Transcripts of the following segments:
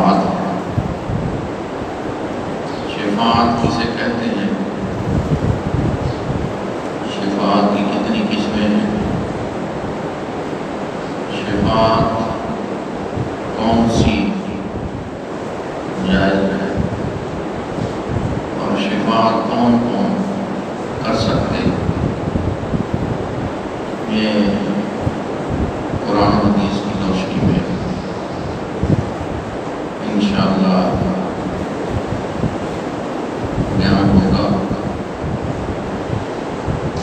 شفاعت ہے۔ شفاعت کسے کہتے ہیں؟ شفاعت کی کتنی قسمیں ہیں؟ شفاعت کون سی جائز ہے اور شفاعت کون کون کر سکتے؟ یہ قرآن و حدیث کی روشنی میں انشاءاللہ بیان ہوگا۔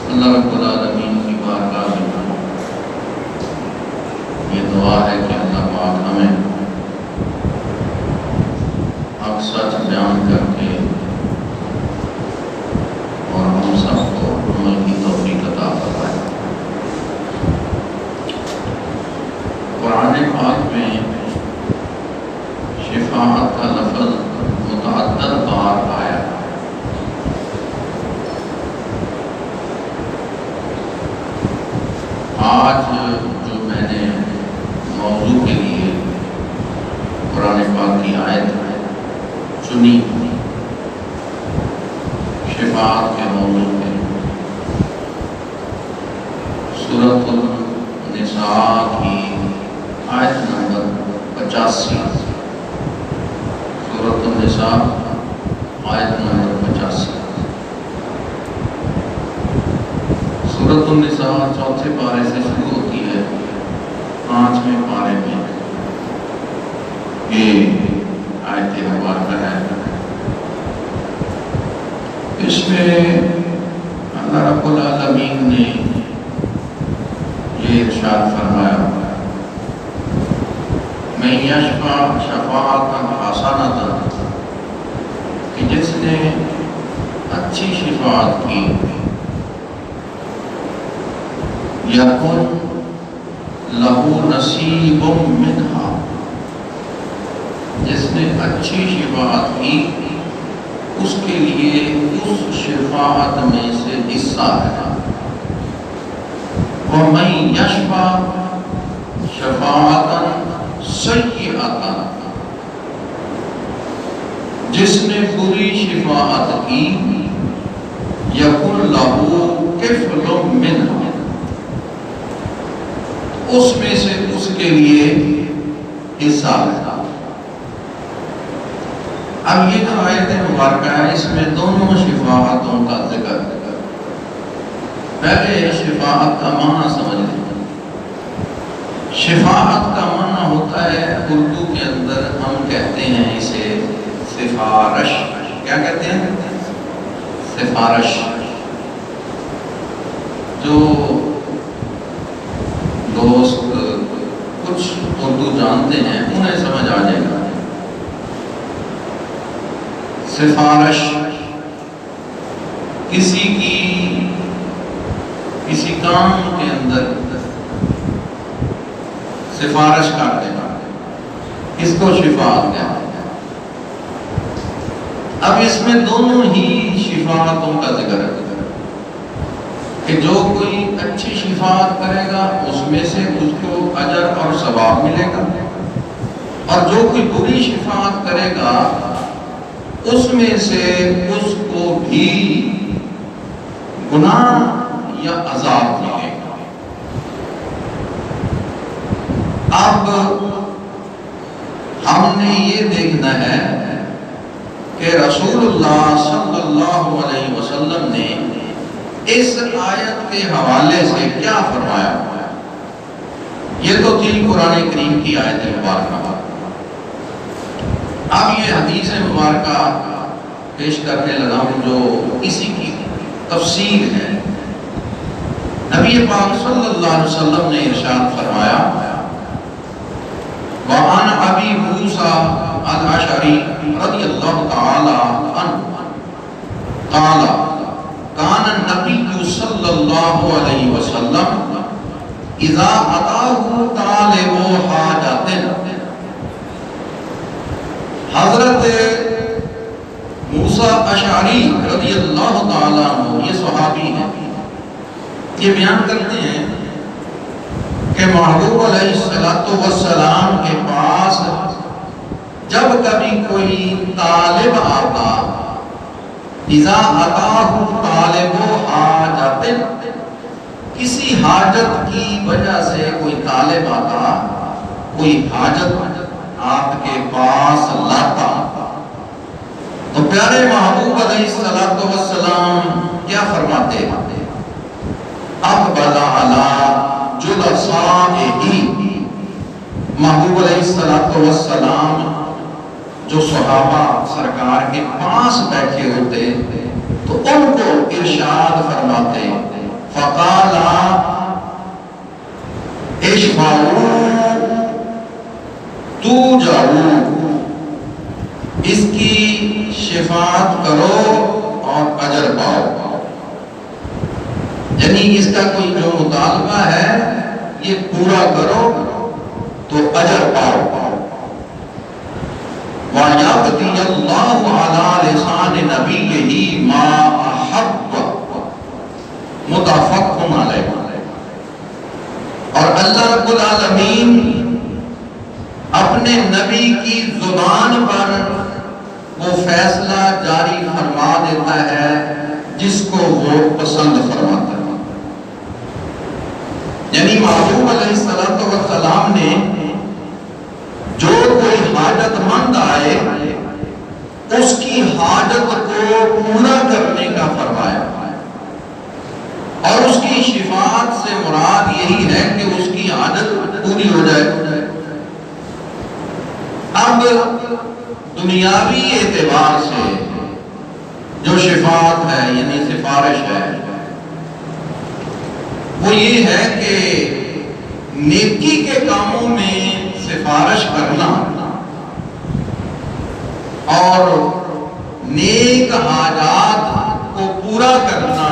اللہ رب العالمین کی بارگاہ میں یہ دعا ہے کہ اللہ پاک ہمیں حق سچ بیان کر کے اور ہم سب کو عمل کی توفیق عطا فرمائے۔ قرآن پاک میں شفاعت کا لفظ متعدد بار آیا۔ آج جو میں نے موضوع کے لیے قرآن پاک کی آیت چنی شفاعت کے موضوع پہ، سورۃ النساء کی آیت نمبر 85، سورۃ النساء آیت نمبر 85۔ سورۃ النساء چوتھے پارے سے شروع ہوتی ہے، 5ویں پارے میں یہ آیت مبارکہ ہے۔ اس میں اللہ رب العالمین نے یہ ارشاد فرمایا، میں یشفع شفاعۃ حسنۃ، کہ جس نے اچھی شفاعت کی، یکن لہو نصیب منہا، جس نے اچھی شفاعت کی اس کے لیے اس شفاعت میں سے حصہ ہے۔ وَمَن یشفع شفاعۃ سیئۃ، جس نے بری شفاعت کی، یکن لہو کفل منہا، اس میں سے اس کے لیے حصہ ہے۔ اب یہ جو آیت مبارکہ ہے اس میں دونوں شفاعتوں کا ذکر ہے۔ پہلے شفاعت کا معنی سمجھ لیں۔ شفاعت کا معنی ہوتا ہے، اردو کے اندر ہم کہتے ہیں اسے سفارش۔ کیا کہتے ہیں؟ سفارش۔ جو دوست کچھ اردو جانتے ہیں انہیں سمجھ آ جائے گا۔ سفارش کسی کام کے اندر سفارش کر دینا، اس کو شفاعت کہتے ہیں۔ اب اس میں دونوں ہی شفاعتوں کا ذکر ہے کہ جو کوئی اچھی شفاعت کرے گا اس میں سے اس کو اجر اور ثواب ملے گا، اور جو کوئی بری شفاعت کرے گا اس میں سے اس کو بھی گناہ یا عذاب ملے گا۔ اب ہم نے یہ دیکھنا ہے کہ رسول اللہ صلی اللہ علیہ وسلم نے اس آیت کے حوالے سے کیا فرمایا۔ یہ تو تھی قرآن کریم کی آیت مبارکہ۔ اب یہ حدیث مبارکہ پیش کرنے لگا ہوں جو اسی کی تفسیر ہے۔ نبی پاک صلی اللہ علیہ وسلم نے ارشاد فرمایا، وعن ابی موسیٰ الاشعری رضی اللہ تعالی عنہ قال کان النبی صلی اللہ علیہ وسلم اذا اتاہ طالب حاجت، حضرت موسیٰ اشعری رضی اللہ تعالیٰ عنہ، یہ صحابی ہیں، یہ بیان کرتے ہیں کہ محبوب علیہ السلام کے پاس جب کبھی کوئی طالب آتا، اذا اتاہ طالب حاجت، کسی حاجت کی وجہ سے کوئی طالب آتا، کوئی حاجت آپ کے پاس لاتا، تو پیارے محبوب علیہ السلام کیا فرماتے ہیں؟ اقبل علی جلسائہ، محبوب علیہ السلام جو صحابہ سرکار کے پاس بیٹھے ہوتے تو ان کو ارشاد فرماتے، فقال اشفعوا توجعوا، اس کی شفاعت کرو اور اجر پاؤ، یعنی اس کا کوئی جو مطالبہ ہے یہ پورا کرو تو اجر پاؤ۔ وَيَقْضِيَ اللَّهُ عَلَى لِسَانِ نَبِيِّهِ مَا أَحَبَّ، متفق علیہ۔ اور اللہ رب العالمین اپنے نبی کی زبان پر وہ فیصلہ جاری فرما دیتا ہے جس کو وہ پسند فرماتا ہے۔ یعنی محبوب علیہ السلام نے جو کوئی حاجت مند آئے اس کی حاجت کو پورا کرنے کا فرمایا، اور اس کی شفاعت سے مراد یہی ہے کہ اس کی حاجت پوری ہو جائے۔ اب دنیاوی اعتبار سے جو شفاعت ہے یعنی سفارش ہے، وہ یہ ہے کہ نیکی کے کاموں میں سفارش کرنا اور نیک حاجات کو پورا کرنا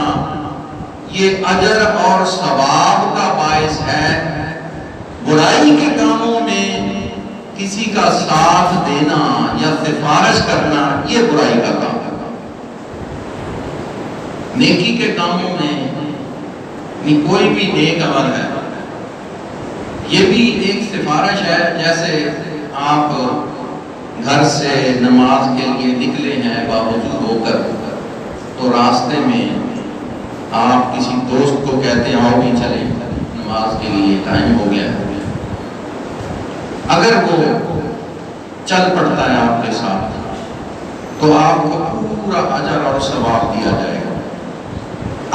یہ اجر اور ثواب کا باعث ہے۔ برائی کے کاموں میں کسی کا ساتھ دینا یا سفارش کرنا یہ برائی کا کام ہے۔ نیکی کے کاموں میں کوئی بھی نیک عمل ہے یہ بھی ایک سفارش ہے۔ جیسے آپ گھر سے نماز کے لیے نکلے ہیں باوضو ہو کر، تو راستے میں آپ کسی دوست کو کہتے ہیں آؤ بھی چلیں نماز کے لیے ٹائم ہو گیا ہے، اگر وہ چل پڑتا ہے آپ کے ساتھ تو آپ کو پورا اجر اور ثواب دیا جائے گا۔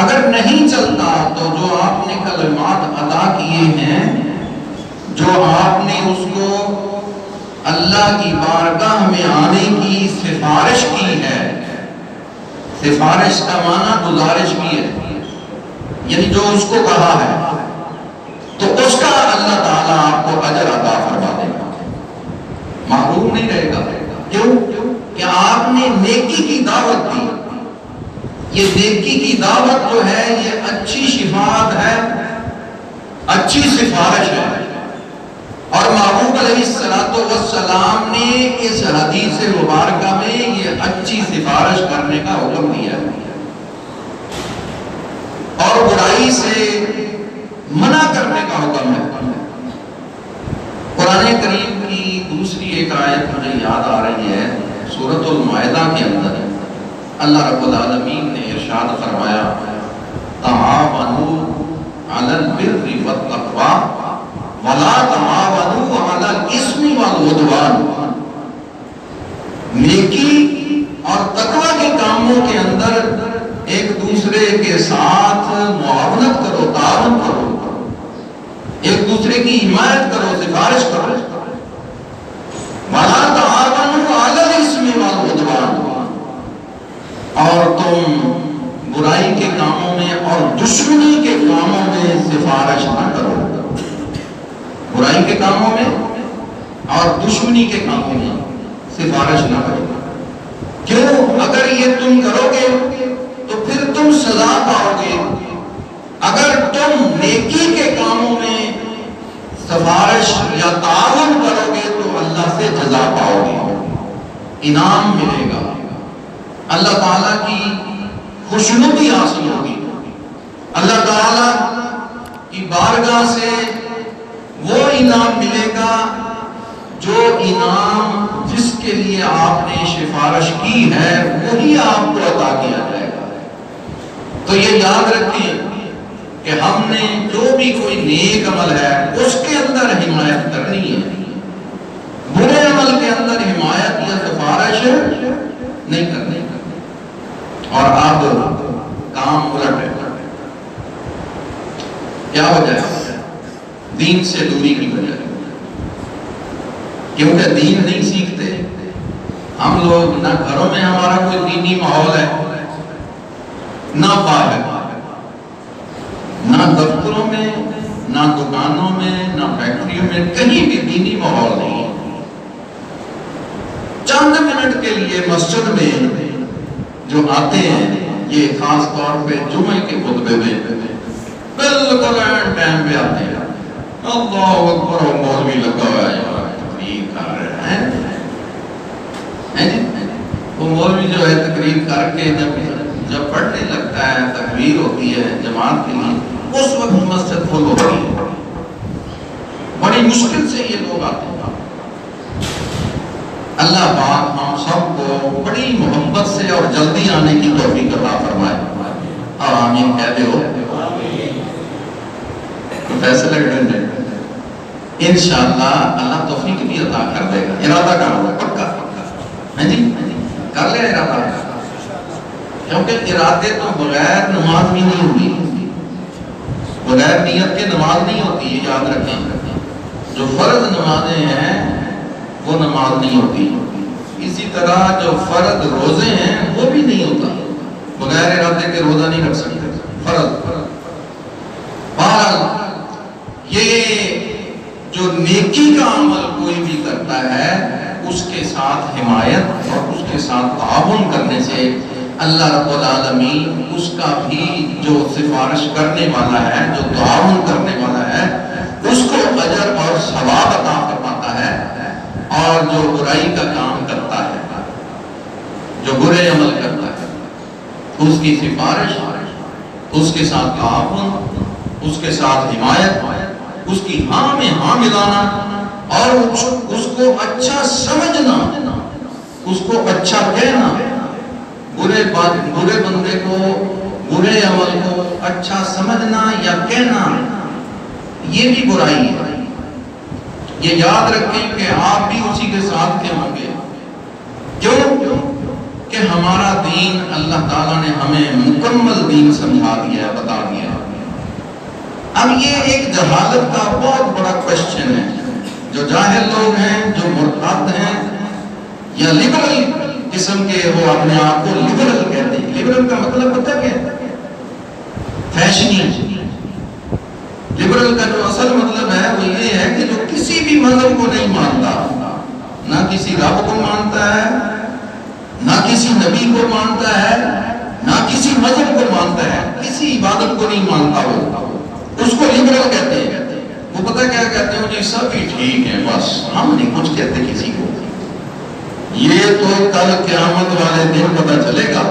اگر نہیں چلتا تو جو آپ نے کلمات ادا کیے ہیں، جو آپ نے اس کو اللہ کی بارگاہ میں آنے کی سفارش کی ہے، سفارش کا معنی گزارش بھی ہے، یعنی جو اس کو کہا ہے تو اس کا اللہ تعالیٰ آپ کو اجر عطا فرما دے گا، محروم نہیں رہے گا۔ کیوں کہ آپ نے نیکی کی دعوت دی۔ یہ نیکی کی دعوت جو ہے یہ اچھی شفاعت ہے، اچھی سفارش ہے، اور محبوب علیہ السلام نے اس حدیث مبارکہ میں یہ اچھی سفارش کرنے کا حکم دیا ہے اور برائی سے منع کرنے کا حکم ہے۔ قرآن کریم کی دوسری ایک آیت مجھے یاد آ رہی ہے، سورۃ المائدہ کے اندر اللہ رب العالمین نے ارشاد فرمایا، تعاونوا علی البر والتقوی ولا تعاونوا علی الاثم والعدوان، نیکی اور تقوی کے کاموں کے اندر ایک دوسرے کے ساتھ معاونت کرو، تعاون کرو، ایک دوسرے کی حمایت کرو، سفارش کرو۔ وَلَا تَعَاوَنُوا عَلَى الْإِثْمِ وَالْعُدْوَانِ، اور تم برائی کے کاموں میں اور دشمنی کے کاموں میں سفارش نہ کرو۔ برائی کے کاموں میں اور دشمنی کے کاموں میں سفارش نہ کرو۔ کیوں؟ اگر یہ تم کرو گے تو پھر تم سزا پاؤ گے، اگر تم نیکی کے کاموں میں سفارش یا تعاون کرو گے تو اللہ سے جزا پاؤ گے، انعام ملے گا، اللہ تعالیٰ کی خوشنودی حاصل ہوگی، اللہ تعالیٰ کی بارگاہ سے وہ انعام ملے گا جو انعام جس کے لیے آپ نے سفارش کی ہے وہی آپ کو عطا کیا جائے گا۔ تو یہ یاد رکھیں کہ ہم نے جو بھی کوئی نیک عمل ہے اس کے اندر حمایت کرنی ہے، برے عمل کے اندر حمایت یا سفارش نہیں کرنی۔ اور اب کام الٹ ہے، کیا وجہ ہے؟ دین سے دوری کی وجہ ہے، کیونکہ دین نہیں سیکھتے ہم لوگ، نہ گھروں میں ہمارا کوئی دینی ماحول ہے، نہ باہر، نہ دفتروں میں، نہ دکانوں میں، نہ فیکٹریوں میں، کہیں بھی دینی ماحول نہیں ہے۔ چند منٹ کے لیے مسجد میں جو آتے ہیں، یہ خاص طور پہ جمعے کے خطبے میں بالکل ٹائم پہ آتے ہیں، اللہ اکبر، مولوی لگا ہوا ہے تقریر کر رہے ہیں، وہ مولوی جو ہے تقریر کر کے جب پڑھنے لگتا ہے، تکبیر ہوتی ہے جماعت کے لیے، اس وقت مسجد کھل ہوتی ہے۔ بڑی مشکل سے یہ لوگ آتے ہیں۔ اللہ پاک ہم سب کو بڑی محبت سے اور جلدی آنے کی توفیق عطا فرمائے، اور آمین کہہ دے ہو فیصلہ کرنے انشاءاللہ اللہ توفیق بھی عطا کر دے گا۔ ارادہ کرو، پکا ہے جی، کر لیا ارادہ، کیونکہ ارادے تو بغیر نماز بھی نہیں ہوتی، بغیر نیت کے نماز نہیں ہوتی، یہ یاد رکھیں۔ جو فرض نمازیں ہیں وہ نماز نہیں ہوتی، اسی طرح جو فرض روزے ہیں وہ بھی نہیں ہوتا، بغیر ارادے کے روزہ نہیں رکھ سکتے فرض۔ بہرحال یہ جو نیکی کا عمل کوئی بھی کرتا ہے اس کے ساتھ حمایت اور اس کے ساتھ تعاون کرنے سے اللہ رب العالمین اس کا بھی جو سفارش کرنے والا ہے، جو تعاون کرنے والا ہے، اس کو اجر اور ثواب عطا فرماتا ہے، اور جو برائی کا کام کرتا ہے، جو برے عمل کرتا ہے، اس کی سفارش، اس کے ساتھ تعاون، اس کے ساتھ حمایت، اس کی ہاں میں ہاں ملانا، اور اس کو اچھا سمجھنا، اس کو اچھا کہنا، برے بندے کو، برے عمل کو اچھا سمجھنا یا کہنا، یہ بھی برائی ہے۔ یہ یاد رکھیں کہ آپ بھی اسی کے ساتھ کے ہوں گے، کیوں کہ ہمارا دین اللہ تعالیٰ نے ہمیں مکمل دین سمجھا دیا ہے، بتا دیا ہے۔ اب یہ ایک جہالت کا بہت بڑا کوشچن ہے، جو جاہل لوگ ہیں، جو مرتد ہیں یا لبرل قسم کے، وہ اپنے آپ کو لبرل کہتے ہیں۔ لبرل کا مطلب پتہ کیا ہے؟ فیشنی۔ لبرل کا جو اصل مطلب ہے وہ یہ ہے کہ جو کسی بھی مذہب کو نہیں مانتا، نہ کسی رب کو مانتا ہے، نہ کسی نبی کو مانتا ہے، نہ کسی مذہب کو مانتا ہے، کسی عبادت کو نہیں مانتا، وہ اس کو لبرل کہتے ہیں۔ وہ پتہ کیا کہتے ہیں؟ جی سب ہی ٹھیک ہیں، بس ہم نہیں کچھ کہتے کسی کو۔ یہ تو کل قیامت والے دن پتہ چلے گا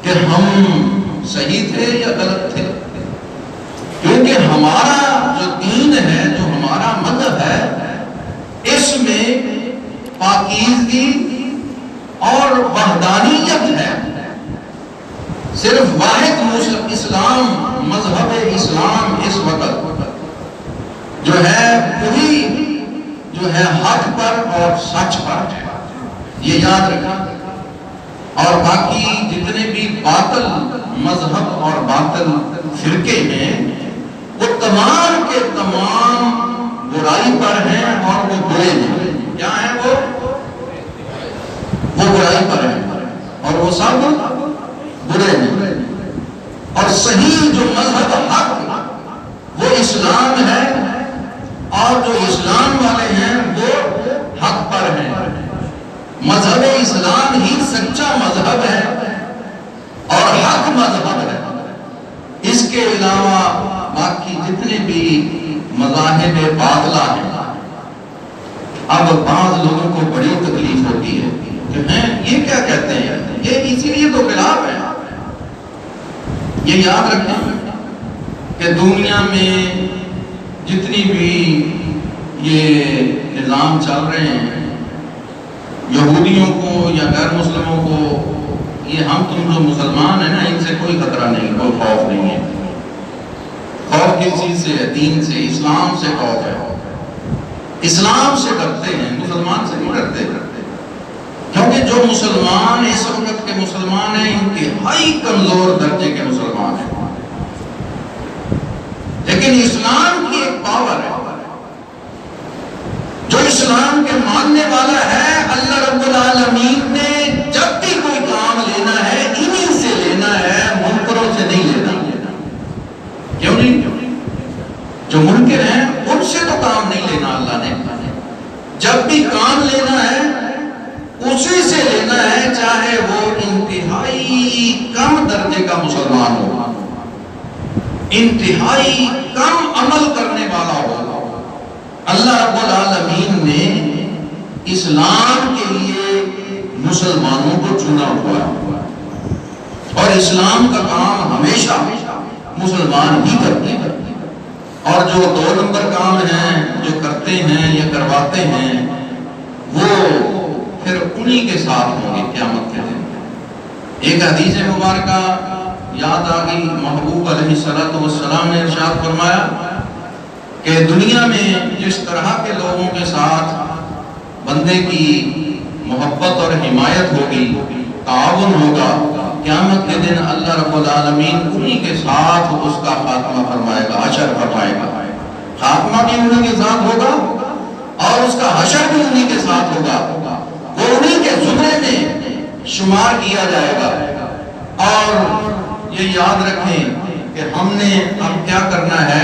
کہ ہم صحیح تھے یا غلط تھے، کیونکہ ہمارا جو دین ہے، جو ہمارا مذہب ہے، اس میں پاکیزگی اور وحدانیت ہے۔ صرف واحد اسلام، مذہب اسلام اس وقت جو ہے وہی جو ہے حق پر اور سچ پر ہے، یہ یاد رکھا۔ اور باقی جتنے بھی باطل مذہب اور باطل فرقے ہیں، وہ تمام کے تمام برائی پر ہیں اور وہ برے ہیں۔ کیا ہیں وہ برائی پر ہیں اور وہ سب برے ہیں۔ اور صحیح جو مذہب حق وہ اسلام ہے، اور جو اسلام والے ہیں وہ حق پر ہیں۔ مذہب اسلام ہی سچا مذہب ہے اور حق مذہب ہے۔ اس کے علاوہ باقی جتنے بھی مذاہب باطلہ ہیں، اب بعض لوگوں کو بڑی تکلیف ہوتی ہے کہ یہ کیا کہتے ہیں، یہ اسی لیے تو خلاف ہے۔ یہ یاد رکھیں کہ دنیا میں جتنی بھی یہ نظام چل رہے ہیں، یہودیوں کو یا غیر مسلموں کو یہ ہم تم جو مسلمان ہیں نا ان سے کوئی خطرہ نہیں، کوئی خوف نہیں ہے۔ خوف کس چیز سے ہے؟ دین سے، اسلام سے خوف ہے۔ اسلام سے ڈرتے ہیں، مسلمان سے نہیں ڈرتے، کیونکہ جو مسلمان اس وقت کے مسلمان ہیں انتہائی کمزور درجے کے مسلمان ہیں، لیکن اسلام کی ایک پاور ہے۔ جو اسلام کے ماننے والا ہے، اللہ رب العالمین نے جب بھی کوئی کام لینا ہے انہی سے لینا ہے، منکروں سے نہیں لینا۔ کیوں نہیں؟ جو منکر ہیں ان سے تو کام نہیں لینا اللہ نے۔ جب بھی کام لینا ہے اسی سے لینا ہے، چاہے وہ انتہائی کم درجے کا مسلمان ہو، انتہائی کم عمل کرنے والا ہو۔ اللہ رب العالمین نے اسلام کے لیے مسلمانوں کو چنا ہوا ہے، اور اسلام کا کام ہمیشہ مسلمان ہی کرتے ہیں، اور جو 2 نمبر کام ہیں جو کرتے ہیں یا کرواتے ہیں وہ پھر انہی کے ساتھ ہوں گے قیامت کے دن۔ ایک حدیث مبارکہ یاد آ گئی، محبوب علیہ السلام نے ارشاد فرمایا کہ دنیا میں جس طرح کے لوگوں کے ساتھ بندے کی محبت اور حمایت ہوگی، تعاون ہوگا، قیامت کے دن اللہ رب العالمین انہی کے ساتھ اس کا خاتمہ فرمائے گا، حشر فرمائے گا۔ خاتمہ بھی انہی کے ساتھ ہوگا اور اس کا حشر بھی انہی کے ساتھ ہوگا، وہ انہی کے زمرے میں شمار کیا جائے گا۔ اور یہ یاد رکھیں کہ ہم نے اب کیا کرنا ہے،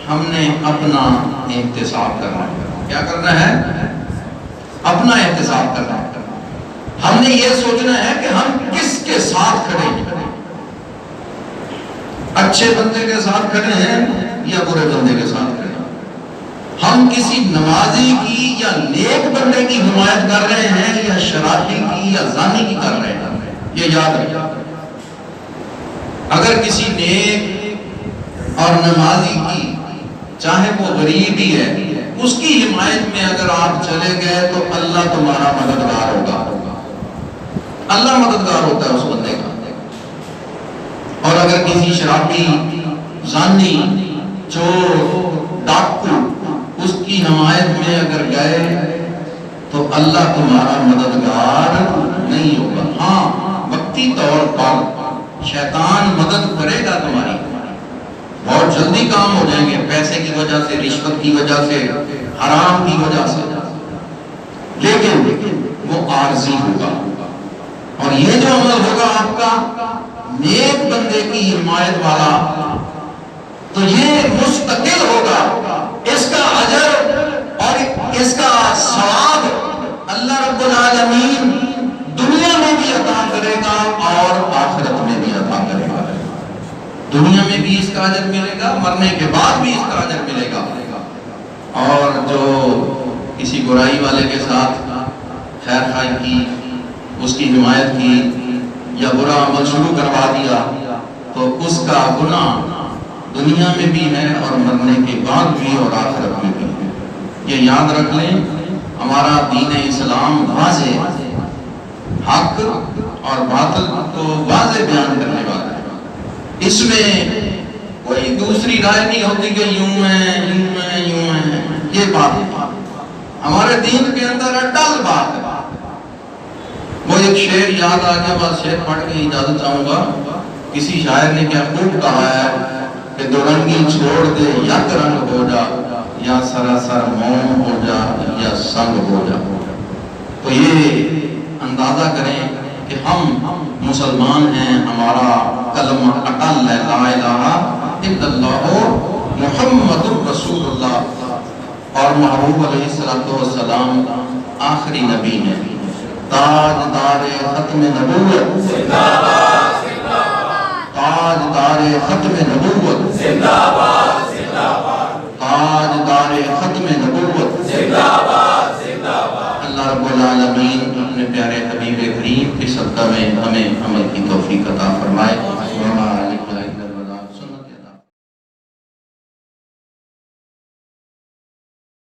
ہم نے اپنا احتساب کرنا ہے۔ کیا کرنا ہے؟ اپنا احتساب کرنا ہے۔ ہم نے یہ سوچنا ہے کہ ہم کس کے ساتھ کھڑے ہیں، اچھے بندے کے ساتھ کھڑے ہیں یا برے بندے کے ساتھ کھڑے ہیں، ہم کسی نمازی کی یا نیک بندے کی حمایت کر رہے ہیں یا شرابی کی یا زانی کی کر رہے ہیں۔ یہ یاد رکھیں، اگر کسی نیک اور نمازی کی، چاہے وہ غریب ہی ہے، اس کی حمایت میں اگر آپ چلے گئے تو اللہ تمہارا مددگار ہوگا، اللہ مددگار ہوتا ہے اس بندے کا۔ اور اگر کسی شرابی، زانی، چور، ڈاکو اس کی حمایت میں اگر گئے تو اللہ تمہارا مددگار نہیں ہوگا۔ ہاں وقتی طور پر شیطان مدد کرے گا تمہاری، بہت جلدی کام ہو جائیں گے، پیسے کی وجہ سے، رشوت کی وجہ سے، حرام کی وجہ سے، لیکن وہ عارضی ہوگا۔ اور یہ جو عمل ہوگا آپ کا نیک بندے کی حمایت والا، تو یہ مستقل ہوگا، اس کا اجر اور اس کا ثواب اللہ رب العالمین دنیا میں بھی عطا کرے گا اور آخرت میں بھی عطا کرے گا۔ دنیا میں بھی اس کا اجر ملے گا، مرنے کے بعد بھی اس کا اجر ملے گا۔ اور جو کسی برائی والے کے ساتھ خیر خواہی کی، اس کی حمایت کی یا برا عمل شروع کروا دیا تو اس کا گناہ دنیا میں بھی ہے اور مرنے کے بعد بھی اور آخرت میں بھی ہے۔ یہ یاد رکھ لیں، ہمارا دین اسلام واضح، حق اور باطل کو واضح بیان کرنے والا ہے۔ اس میں کوئی دوسری رائے نہیں ہوتی کہ یوں ہے، یوں ہے، یوں ہے، یہ بات ہے۔ ہمارے دین کے اندر اٹل بات ہے۔ وہ ایک شعر یاد آ گیا، بس شعر پڑھ کے اجازت چاہوں گا۔ کسی شاعر نے کیا خوب کہا ہے کہ دو رنگی چھوڑ دے، یک رنگ ہو جا، یا سراسر موم ہو جا یا سنگ ہو جا۔ تو یہ اندازہ کریں کہ ہم مسلمان ہیں، ہمارا کلمہ اٹل ہے، لا الہ الا اللہ محمد رسول اللہ، اور محبوب علیہ السلام آخری نبی ہیں، تاجدار ختم نبوت زندہ باد، تاجدار ختم نبوت زندہ باد، تاجدار ختم نبوت زندہ باد۔ اللہ رب العالمین اپنے پیارے حبیب کریم کے صدقہ میں ہمیں عمل کی توفیق عطا فرمائے۔